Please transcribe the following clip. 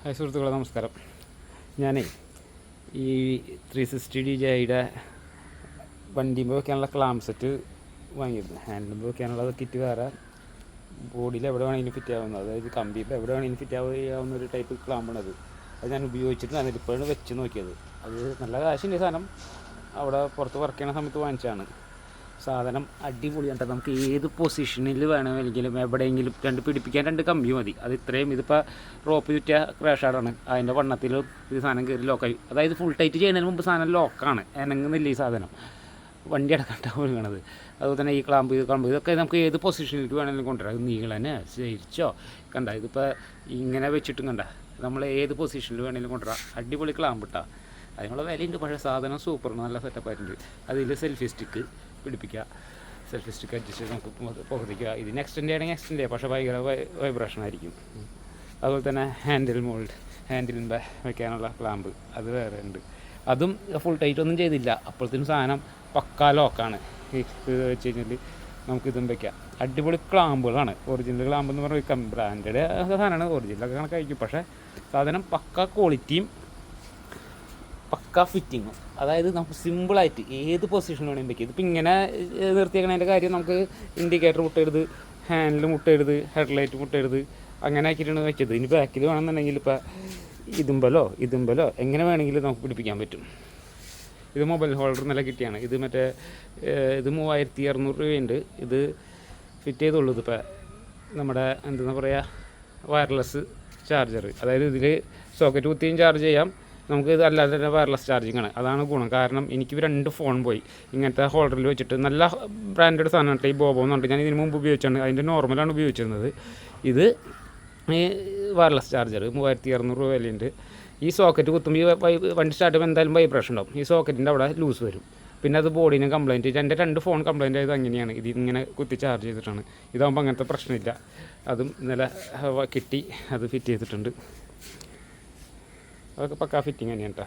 Hi സുഹൃത്തുക്കളെ, നമസ്കാരം. ഞാനേ ഈ 360 DJIയുടെ വണ്ടിയുമ്പോൾ വെക്കാനുള്ള ക്ലാം സെറ്റ് വാങ്ങിയിരുന്നു. ഹാൻഡിലുമ്പോൾ വെക്കാനുള്ളത് കിറ്റ് വേറെ, ബോഡിയിൽ എവിടെ വേണമെങ്കിലും ഫിറ്റ് ആവുന്നത്, അതായത് കമ്പിയിൽ എവിടെ വേണമെങ്കിലും ഫിറ്റ് ആവുന്ന ഒരു ടൈപ്പ് ക്ലാമ്പാണത്. അത് ഞാൻ ഉപയോഗിച്ചിട്ട് അതിൽ ഇപ്പോഴാണ് വെച്ച് നോക്കിയത്. അത് നല്ല കാശിൻ്റെ സാധനം, അവിടെ പുറത്ത് വർക്ക് ചെയ്യുന്ന സമയത്ത് വാങ്ങിച്ചാണ്. സാധനം അടിപൊളിയാണ്. നമുക്ക് ഏത് പൊസിഷനിൽ വേണമെങ്കിലും എവിടെയെങ്കിലും പിടിപ്പിക്കാൻ 2 കമ്പി മതി. അത് ഇത്രയും, ഇതിപ്പോൾ റോപ്പ് ചുറ്റിയ ക്രാഷാടാണ്. അതിൻ്റെ വണ്ണത്തിൽ ഈ സാധനം കയറി ലോക്കായി. അതായത് ഫുൾ ടൈറ്റ് ചെയ്യുന്നതിന് മുമ്പ് സാധനം ലോക്കാണ്, അനങ്ങുന്നില്ല ഈ സാധനം, വണ്ടി അടക്കണ്ടാണ് വീണത്. അതുപോലെ തന്നെ ഈ ക്ലാമ്പ് ഇതൊക്കെ നമുക്ക് ഏത് പൊസിഷനിലേക്ക് വേണമെങ്കിലും കൊണ്ടുവരാം. നീളനെ ശരിച്ചോ കണ്ട, ഇതിപ്പോൾ ഇങ്ങനെ വെച്ചിട്ടും കണ്ട, നമ്മൾ ഏത് പൊസിഷനിൽ വേണമെങ്കിലും കൊണ്ടുവരാം. അടിപൊളി ക്ലാമ്പ് ഇട്ടാൽ അതിനുള്ള വിലയുണ്ട്. പക്ഷേ സാധനം സൂപ്പറാണ്, നല്ല സെറ്റപ്പായിട്ടുണ്ട്. അതിൽ സെൽഫി സ്റ്റിക്ക് പിടിപ്പിക്കുക, സെൽഫി സ്റ്റിക്ക് അഡ്ജസ്റ്റ് ചെയ്ത് നമുക്ക് പുറത്തേക്കുക. ഇതിന് എക്സ്റ്റെൻഡ് ചെയ്യണമെങ്കിൽ എക്സ്റ്റെൻഡ് ചെയ്യാം, പക്ഷേ ഭയങ്കര വൈബ്രേഷൻ ആയിരിക്കും. അതുപോലെ തന്നെ ഹാൻഡിലിൻ്റെ വയ്ക്കാനുള്ള ക്ലാമ്പ് അത് വേറെ ഉണ്ട്. അതും ഫുൾ ടൈറ്റ് ഒന്നും ചെയ്തില്ല, അപ്പോഴത്തേനും സാധനം പക്കാ ലോക്കാണ്. ഇത് വെച്ച് കഴിഞ്ഞാൽ നമുക്കിതും വയ്ക്കാം. അടിപൊളി ക്ലാമ്പുകളാണ്. ഒറിജിനൽ ക്ലാമ്പ് എന്ന് പറഞ്ഞാൽ ബ്രാൻഡഡ് സാധനമാണ്, ഒറിജിനലൊക്കെ കണക്കായിരിക്കും. പക്ഷേ സാധനം പക്ക ക്വാളിറ്റിയും പക്ക ഫിറ്റിങ്ങും. അതായത് നമുക്ക് സിമ്പിളായിട്ട് ഏത് പൊസിഷൻ വേണമെങ്കിൽ വയ്ക്കും. ഇതിപ്പോൾ ഇങ്ങനെ നിർത്തിയേക്കണതിൻ്റെ കാര്യം, നമുക്ക് ഇൻഡിക്കേറ്റർ മുട്ടരുത്, ഹാൻഡിൽ മുട്ടരുത്, ഹെഡ്ലൈറ്റ് മുട്ടരുത്, അങ്ങനെ ആക്കിയിട്ടാണ് വെച്ചത്. ഇനി ബാക്കിൽ വേണമെന്നുണ്ടെങ്കിൽ ഇപ്പോൾ ഇതുമ്പലോ എങ്ങനെ വേണമെങ്കിലും നമുക്ക് പിടിപ്പിക്കാൻ പറ്റും. ഇത് മൊബൈൽ ഹോൾഡർ നല്ല കിട്ടിയാണ്. ഇത് ഇത് 3600 രൂപയുണ്ട്. ഇത് ഫിറ്റ് ചെയ്തുള്ളൂ. ഇതിപ്പോൾ നമ്മുടെ എന്താ പറയുക, വയർലെസ് ചാർജർ. അതായത് ഇതിൽ സോക്കറ്റ് കുത്തിയും ചാർജ് ചെയ്യാം, നമുക്ക് ഇത് അല്ലാതെ തന്നെ വയർലെസ് ചാർജിങ് ആണ്. അതാണ് ഗുണം. കാരണം എനിക്ക് 2 ഫോൺ പോയി ഇങ്ങനത്തെ ഹോൾഡറിൽ വെച്ചിട്ട്. നല്ല ബ്രാൻഡഡ് സാധനമാണ് ഈ ബോബോ എന്നുണ്ട്. ഞാൻ ഇതിന് മുമ്പ് ഉപയോഗിച്ചാണ്, അതിൻ്റെ നോർമലാണ് ഉപയോഗിച്ചിരുന്നത്. ഇത് ഈ വയർലെസ് ചാർജർ 3600 രൂപ വിലയുണ്ട്. ഈ സോക്കറ്റ് കുത്തുമ്പോൾ വണ്ടി സ്റ്റാർട്ട് ചെയ്യുമ്പോൾ എന്തായാലും വൈബ്രേഷൻ ഉണ്ടാവും. ഈ സോക്കറ്റിൻ്റെ അവിടെ ലൂസ് വരും. പിന്നെ അത് ബോഡീനും കംപ്ലയിൻറ്റ്. എൻ്റെ 2 ഫോൺ കംപ്ലയിൻ്റ് ആയത് അങ്ങനെയാണ്. ഇത് ഇങ്ങനെ കുത്തി ചാർജ് ചെയ്തിട്ടാണ്. ഇതാകുമ്പോൾ അങ്ങനത്തെ പ്രശ്നമില്ല. അതും ഇന്നലെ കിട്ടി, അത് ഫിറ്റ് ചെയ്തിട്ടുണ്ട്. അതൊക്കെ പക്കാ ഫിറ്റിങ് തന്നെയാണ് കേട്ടോ.